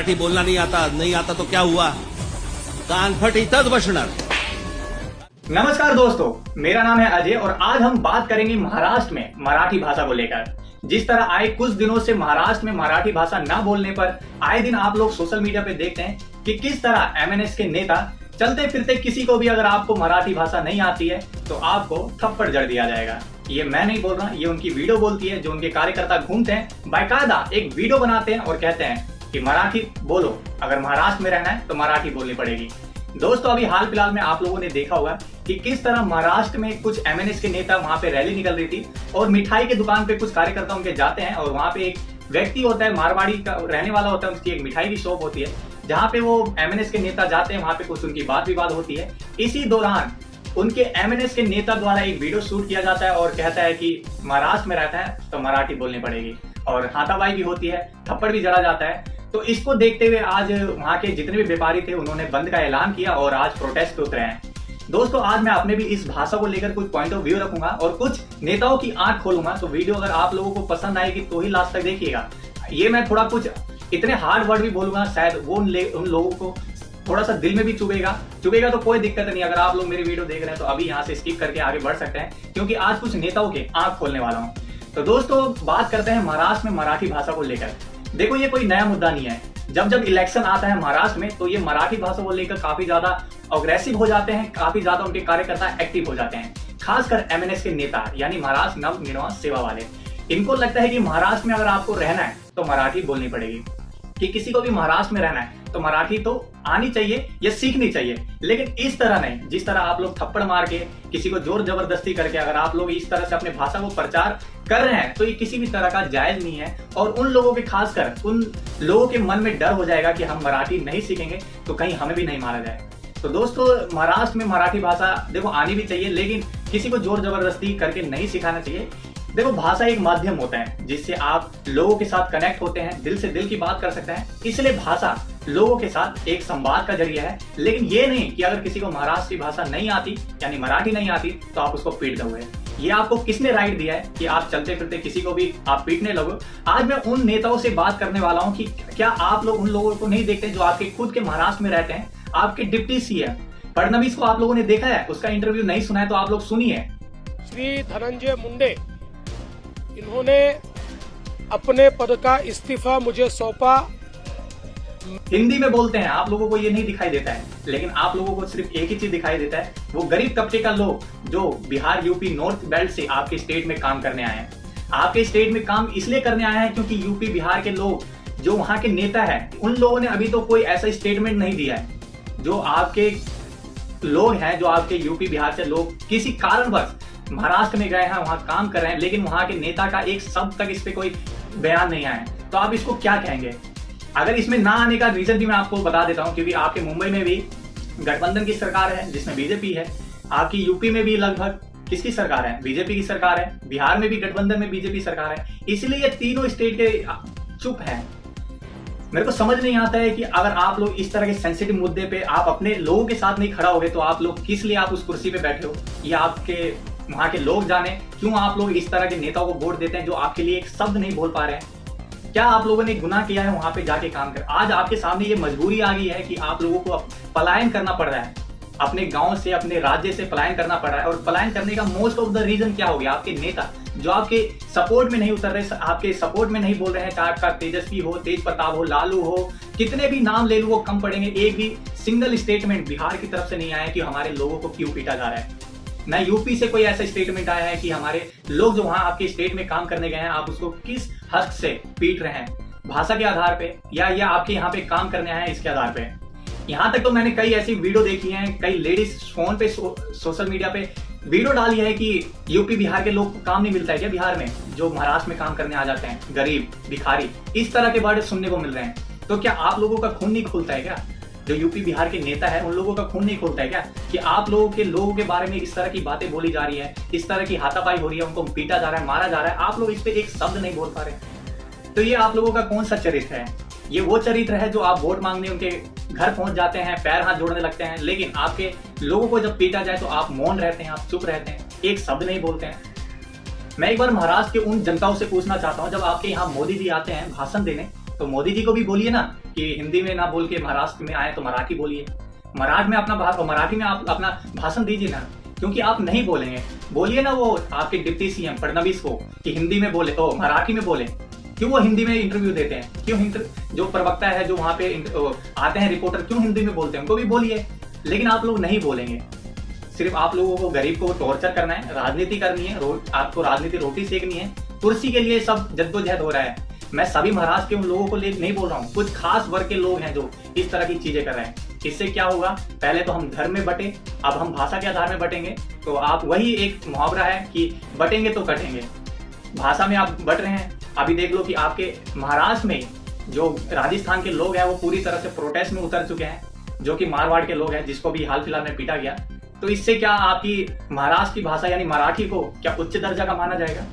मराठी बोलना नहीं आता तो क्या हुआ, कानफट इथंच बसणार. नमस्कार दोस्तों, मेरा नाम है अजय और आज हम बात करेंगे महाराष्ट्र में मराठी भाषा को लेकर. जिस तरह आए कुछ दिनों से महाराष्ट्र में मराठी भाषा न बोलने पर आए दिन आप लोग सोशल मीडिया पे देखते हैं कि किस तरह एमएनएस के नेता चलते फिरते किसी को भी अगर आपको मराठी भाषा नहीं आती है तो आपको थप्पड़ जड़ दिया जाएगा. ये मैं नहीं बोल रहा, ये उनकी वीडियो बोलती है. जो उनके कार्यकर्ता घूमते हैं बाकायदा एक वीडियो बनाते हैं और कहते हैं कि मराठी बोलो, अगर महाराष्ट्र में रहना है तो मराठी बोलनी पड़ेगी. दोस्तों, अभी हाल फिलहाल में आप लोगों ने देखा होगा कि किस तरह महाराष्ट्र में कुछ एमएनएस के नेता वहां पे रैली निकल रही थी और मिठाई के दुकान पे कुछ कार्यकर्ता उनके जाते हैं और वहां पे एक व्यक्ति होता है, मारवाड़ी का रहने वाला होता है, उसकी एक मिठाई की शॉप होती है जहां पे वो एमएनएस के नेता जाते हैं. वहां पे कुछ उनकी बात विवाद होती है. इसी दौरान उनके एमएनएस के नेता द्वारा एक वीडियो शूट किया जाता है और कहता है कि महाराष्ट्र में रहता है तो मराठी बोलनी पड़ेगी और हाथापाई भी होती है, थप्पड़ भी जड़ा जाता है. तो इसको देखते हुए आज वहां के जितने भी व्यापारी थे उन्होंने बंद का ऐलान किया और आज प्रोटेस्ट पे उतरे हैं. दोस्तों, आज मैं अपने भी इस भाषा को लेकर कुछ पॉइंट ऑफ व्यू रखूंगा और कुछ नेताओं की आंख खोलूंगा. तो वीडियो अगर आप लोगों को पसंद आएगी तो ही लास्ट तक देखिएगा. ये मैं थोड़ा कुछ इतने हार्ड वर्ड भी बोलूंगा, शायद वो उन लोगों को थोड़ा सा दिल में भी चुभेगा तो कोई दिक्कत नहीं. अगर आप लोग मेरी वीडियो देख रहे हैं तो अभी यहाँ से स्किप करके आगे बढ़ सकते हैं क्योंकि आज कुछ नेताओं के आंख खोलने वाला हूँ. तो दोस्तों, बात करते हैं महाराष्ट्र में मराठी भाषा को लेकर. देखो, ये कोई नया मुद्दा नहीं है. जब इलेक्शन आता है महाराष्ट्र में तो ये मराठी भाषा को लेकर काफी ज्यादा अग्रेसिव हो जाते हैं, काफी ज्यादा उनके कार्यकर्ता एक्टिव हो जाते हैं. खासकर एमएनएस के नेता यानी महाराष्ट्र नव निर्माण सेवा वाले. इनको लगता है कि महाराष्ट्र में अगर आपको रहना है तो मराठी बोलनी पड़ेगी, कि किसी को भी महाराष्ट्र में रहना है तो मराठी तो आनी चाहिए या सीखनी चाहिए. लेकिन इस तरह नहीं, जिस तरह आप लोग थप्पड़ मार के किसी को जोर जबरदस्ती करके अगर आप लोग इस तरह से अपने भाषा को प्रचार कर रहे हैं तो ये किसी भी तरह का जायज नहीं है. और उन लोगों के, खासकर उन लोगों के मन में डर हो जाएगा कि हम मराठी नहीं सीखेंगे तो कहीं हमें भी नहीं मारा जाए. तो दोस्तों, महाराष्ट्र में मराठी भाषा देखो आनी भी चाहिए लेकिन किसी को जोर जबरदस्ती करके नहीं सिखाना चाहिए. देखो, भाषा एक माध्यम होता है जिससे आप लोगों के साथ कनेक्ट होते हैं, दिल से दिल की बात कर सकते हैं. इसलिए भाषा लोगों के साथ एक संवाद का जरिया है. लेकिन ये नहीं कि अगर किसी को महाराष्ट्र की भाषा नहीं आती यानी मराठी नहीं आती तो आप उसको पीट दोगे. ये आपको किसने राइट दिया है कि आप चलते फिरते किसी को भी आप पीटने लगो. आज मैं उन नेताओं से बात करने वाला हूँ कि क्या आप लोग उन लोगों को नहीं देखते जो आपके खुद के महाराष्ट्र में रहते हैं. आपके डिप्टी सीएम फडणवीस को आप लोगों ने देखा है, उसका इंटरव्यू नहीं सुना है तो आप लोग सुनिए. श्री धनंजय मुंडे, इन्होंने अपने पद का इस्तीफा मुझे सौंपा. हिंदी में बोलते हैं, आप लोगों को ये नहीं दिखाई देता है लेकिन आप लोगों को सिर्फ एक ही चीज दिखाई देता है, वो गरीब तबके का लोग जो बिहार यूपी नॉर्थ बेल्ट से आपके स्टेट में काम करने आए हैं. आपके स्टेट में काम इसलिए करने आए हैं क्योंकि यूपी बिहार के लोग जो वहां के नेता है उन लोगों ने अभी तो कोई ऐसा स्टेटमेंट नहीं दिया है. जो आपके लोग हैं, जो आपके यूपी बिहार से लोग किसी कारणवश महाराष्ट्र में गए हैं, वहां काम कर रहे हैं लेकिन वहां के नेता का एक शब्द तक इस पे कोई बयान नहीं आया तो आप इसको क्या कहेंगे. अगर इसमें ना आने का रीजन भी मैं आपको बता देता हूं, क्योंकि आपके मुंबई में भी गठबंधन की सरकार है जिसमें बीजेपी है. आपकी यूपी में भी लगभग किसकी सरकार है, बीजेपी की सरकार है. बिहार में भी गठबंधन में बीजेपी सरकार है. इसलिए ये तीनों स्टेट के चुप हैं. मेरे को समझ नहीं आता है कि अगर आप लोग इस तरह के सेंसिटिव मुद्दे पे आप अपने लोगों के साथ नहीं खड़ा होगे तो आप लोग किस लिए आप उस कुर्सी पे बैठे हो. ये आपके वहां के लोग जाने क्यों आप लोग इस तरह के नेताओं को वोट देते हैं जो आपके लिए एक शब्द नहीं बोल पा रहे हैं. क्या आप लोगों ने गुनाह किया है वहां पे जाके काम कर. आज आपके सामने ये मजबूरी आ गई है कि आप लोगों को पलायन करना पड़ रहा है, अपने गांव से अपने राज्य से पलायन करना पड़ रहा है. और पलायन करने का मोस्ट ऑफ द रीजन क्या हो गया, आपके नेता जो आपके सपोर्ट में नहीं उतर रहे, आपके सपोर्ट में नहीं बोल रहे हैं. चाहे आपका तेजस्वी हो, तेज प्रताप हो, लालू हो, कितने भी नाम ले लो वो कम पड़ेंगे. एक भी सिंगल स्टेटमेंट बिहार की तरफ से नहीं आया कि हमारे लोगों को क्यों पीटा जा रहा है. न यूपी से कोई ऐसा स्टेटमेंट आया है कि हमारे लोग जो वहां आपके स्टेट में काम करने गए हैं आप उसको किस हक से पीट रहे हैं, भाषा के आधार पे या आपके यहाँ पे काम करने आए हैं इसके आधार पे. यहाँ तक तो मैंने कई ऐसी वीडियो देखी हैं, कई लेडीज फोन पे सोशल मीडिया पे वीडियो डाली है कि यूपी बिहार के लोग को काम नहीं मिलता है क्या बिहार में, जो महाराष्ट्र में काम करने आ जाते हैं, गरीब भिखारी, इस तरह के वर्ड सुनने को मिल रहे हैं. तो क्या आप लोगों का खून नहीं खुलता है क्या, जो यूपी बिहार के नेता है उन लोगों का खून नहीं खुलता है क्या कि आप लोगों के बारे में इस तरह की बातें बोली जा रही है, इस तरह की हाथापाई हो रही है, उनको पीटा जा रहा है, मारा जा रहा है, आप लोग इस पे एक शब्द नहीं बोल पा रहे. तो ये आप लोगों का कौन सा चरित्र है. ये वो चरित्र है जो आप वोट मांगने उनके घर पहुंच जाते हैं, पैर हाथ जोड़ने लगते हैं, लेकिन आपके लोगों को जब पीटा जाए तो आप मौन रहते हैं, आप चुप रहते हैं, एक शब्द नहीं बोलते हैं. मैं एक बार महाराष्ट्र के उन जनताओं से पूछना चाहता हूं, जब आपके यहाँ मोदी जी आते हैं भाषण देने तो मोदी जी को भी बोलिए ना कि हिंदी में ना बोल के महाराष्ट्र में आए तो मराठी बोलिए, मराठी में आप अपना भाषण दीजिए ना, क्योंकि आप नहीं बोलेंगे। बोलिए ना वो आपके डिप्टी सीएम फडणवीस को कि हिंदी में बोले, तो मराठी में बोले। क्यों वो हिंदी में इंटरव्यू देते हैं, क्यों जो प्रवक्ता है जो वहाँ पे आते हैं रिपोर्टर, क्यों हिंदी में बोलते हैं, उनको भी बोलिए। लेकिन आप लोग नहीं बोलेंगे, सिर्फ आप लोगों को गरीब को टॉर्चर करना है, राजनीति करनी है, आपको राजनीति रोटी सेकनी है, कुर्सी के लिए सब जद्दोजहद हो रहा है। मैं सभी महाराष्ट्र के उन लोगों को नहीं बोल रहा हूँ, कुछ खास वर्ग के लोग हैं जो इस तरह की चीजें कर रहे हैं। इससे क्या होगा, पहले तो हम धर्म में बटे, अब हम भाषा के आधार में बटेंगे। तो आप वही एक मुहावरा है कि बटेंगे तो कटेंगे, भाषा में आप बट रहे हैं। अभी देख लो कि आपके महाराष्ट्र में जो राजस्थान के लोग हैं वो पूरी तरह से प्रोटेस्ट में उतर चुके हैं, जो कि मारवाड़ के लोग हैं, जिसको भी हाल फिलहाल में पीटा गया। तो इससे क्या आपकी महाराष्ट्र की भाषा यानी मराठी को क्या उच्च दर्जा का माना जाएगा?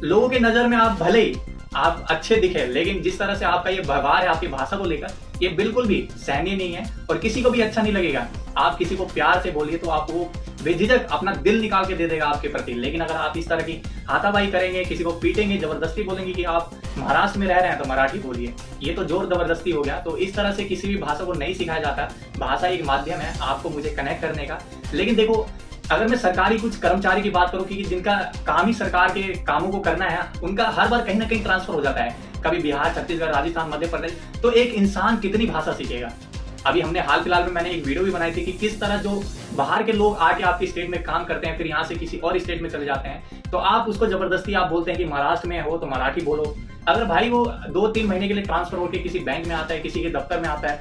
लोगों की नजर में आप भले ही आप अच्छे दिखे, लेकिन जिस तरह से आपका ये व्यवहार है आपकी भाषा को लेकर, ये बिल्कुल भी सहनीय नहीं है और किसी को भी अच्छा नहीं लगेगा। आप किसी को प्यार से बोलिए तो आपको बेझिझक अपना दिल निकाल के दे देगा आपके प्रति। लेकिन अगर आप इस तरह की हाथापाई करेंगे, किसी को पीटेंगे, जबरदस्ती बोलेंगे कि आप महाराष्ट्र में रह रहे हैं तो मराठी बोलिए, ये तो जोर जबरदस्ती हो गया। तो इस तरह से किसी भी भाषा को नहीं सिखाया जाता। भाषा एक माध्यम है आपको मुझे कनेक्ट करने का। लेकिन देखो, अगर मैं सरकारी कुछ कर्मचारी की बात करूं कि जिनका काम ही सरकार के कामों को करना है, उनका हर बार कहीं ना कहीं ट्रांसफर हो जाता है, कभी बिहार, छत्तीसगढ़, राजस्थान, मध्य प्रदेश। तो एक इंसान कितनी भाषा सीखेगा? अभी हमने हाल फिलहाल में मैंने एक वीडियो भी बनाई थी कि किस तरह जो बाहर के लोग आके आपकी स्टेट में काम करते हैं, फिर यहाँ से किसी और स्टेट में चले जाते हैं, तो आप उसको जबरदस्ती आप बोलते हैं कि महाराष्ट्र में हो तो मराठी बोलो। अगर भाई वो 2-3 महीने के लिए ट्रांसफर होकर किसी बैंक में आता है, किसी के दफ्तर में आता है,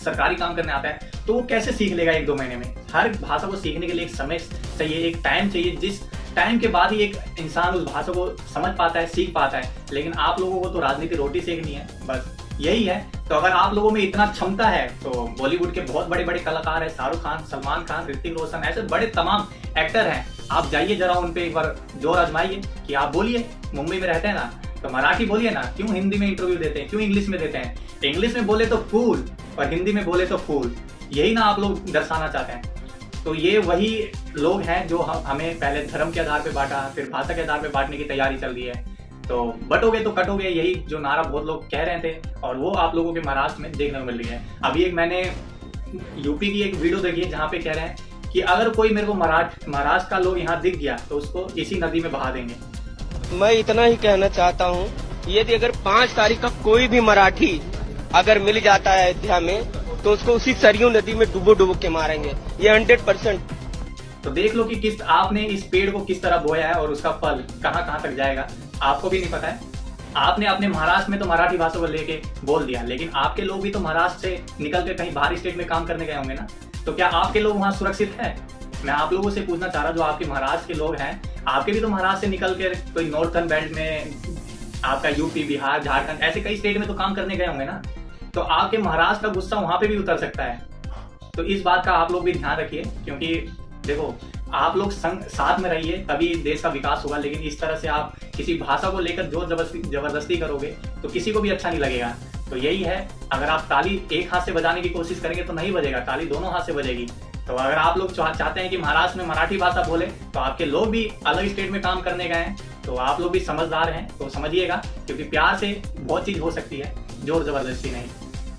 सरकारी काम करने आता है, तो वो कैसे सीख लेगा 1-2 महीने में? हर भाषा को सीखने के लिए एक समय चाहिए, एक टाइम चाहिए, जिस टाइम के बाद ही एक इंसान उस भाषा को समझ पाता है, सीख पाता है। लेकिन आप लोगों को तो राजनीति रोटी सेकनी है, बस यही है। तो अगर आप लोगों में इतना क्षमता है तो बॉलीवुड के बहुत बड़े बड़े कलाकार हैं, शाहरुख खान, सलमान खान, ऋतिक रोशन, ऐसे बड़े तमाम एक्टर हैं, आप जाइए जरा उन पे एक बार जोर आजमाइए कि आप बोलिए। मुंबई में रहते हैं ना, तो मराठी बोलिए ना, क्यों हिंदी में इंटरव्यू देते हैं, क्यों इंग्लिश में देते हैं? इंग्लिश में बोले तो फूल और हिंदी में बोले तो फूल, यही ना आप लोग दर्शाना चाहते हैं। तो ये वही लोग हैं जो हमें पहले धर्म के आधार पे बांटा, फिर भाषा के आधार पे बांटने की तैयारी चल रही है। तो बटोगे तो कटोगे, यही जो नारा बहुत लोग कह रहे थे, और वो आप लोगों के महाराष्ट्र में देखने को मिल रही है। अभी एक मैंने यूपी की एक वीडियो देखी है जहाँ पे कह रहे हैं कि अगर कोई मेरे को महाराष्ट्र का लोग यहाँ दिख गया तो उसको इसी नदी में बहा देंगे। मैं इतना ही कहना चाहता हूँ, यदि अगर 5 तारीख का कोई भी मराठी अगर मिल जाता है अयोध्या में, तो उसको उसी सरयू नदी में डुबो के मारेंगे, ये 100%। तो देख लो कि आपने इस पेड़ को किस तरह बोया है और उसका फल कहाँ तक जाएगा, आपको भी नहीं पता है। आपने अपने महाराष्ट्र में तो मराठी भाषा को लेके बोल दिया, लेकिन आपके लोग भी तो महाराष्ट्र से निकल के कहीं बाहरी स्टेट में काम करने गए होंगे ना, तो क्या आपके लोग वहाँ सुरक्षित है? मैं आप लोगों से पूछना चाह रहा हूँ, जो आपके महाराष्ट्र के लोग हैं, आपके भी तो महाराष्ट्र से निकल के कोई नॉर्थर्न बेल्ट में, आपका यूपी, बिहार, झारखंड, ऐसे कई स्टेट में तो काम करने गए होंगे ना, तो आपके महाराष्ट्र का गुस्सा वहां पे भी उतर सकता है। तो इस बात का आप लोग भी ध्यान रखिए, क्योंकि देखो, आप लोग साथ में रहिए तभी देश का विकास होगा। लेकिन इस तरह से आप किसी भाषा को लेकर जोर जबरदस्ती करोगे तो किसी को भी अच्छा नहीं लगेगा। तो यही है, अगर आप ताली एक हाथ से बजाने की कोशिश करेंगे तो नहीं बजेगा, ताली दोनों हाथ से बजेगी। तो अगर आप लोग चाहते हैं कि महाराष्ट्र में मराठी भाषा बोले, तो आपके लोग भी अलग स्टेट में काम करने गए हैं, तो आप लोग भी समझदार हैं, तो समझिएगा, क्योंकि प्यार से बहुत चीज हो सकती है, जोर जबरदस्ती नहीं।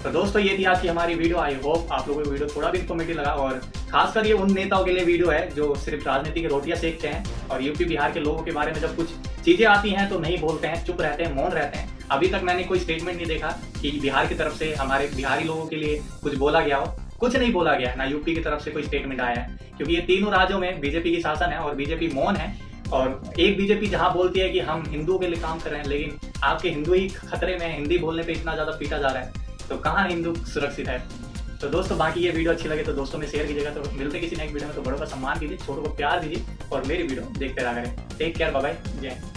तो दोस्तों, ये थी आज की हमारी वीडियो। आई होप आप लोगों को वीडियो थोड़ा भी इन्फॉर्मेटिव लगा, और खासकर ये उन नेताओं के लिए वीडियो है जो सिर्फ राजनीति की रोटियां सेकते हैं और यूपी बिहार के लोगों के बारे में जब कुछ चीजें आती हैं तो नहीं बोलते हैं, चुप रहते हैं, मौन रहते हैं। अभी तक मैंने कोई स्टेटमेंट नहीं देखा कि बिहार की तरफ से हमारे बिहारी लोगों के लिए कुछ बोला गया हो, कुछ नहीं बोला गया, ना यूपी की तरफ से कोई स्टेटमेंट आया है, क्योंकि ये तीनों राज्यों में बीजेपी की शासन है और बीजेपी मौन है। और एक बीजेपी जहां बोलती है कि हम हिंदुओं के लिए काम कर रहे हैं, लेकिन आपके हिंदू ही खतरे में, हिंदी बोलने पे इतना ज्यादा पीटा जा रहा है, तो कहाँ हिंदू सुरक्षित है? तो दोस्तों, बाकी ये वीडियो अच्छी लगे तो दोस्तों में शेयर कीजिएगा। तो मिलते किसी नेक्स्ट वीडियो में, तो बड़ों का सम्मान कीजिए, छोटों को प्यार दीजिए और मेरी वीडियो देखते रहा करें। टेक केयर, बाय बाय, जय हिंद।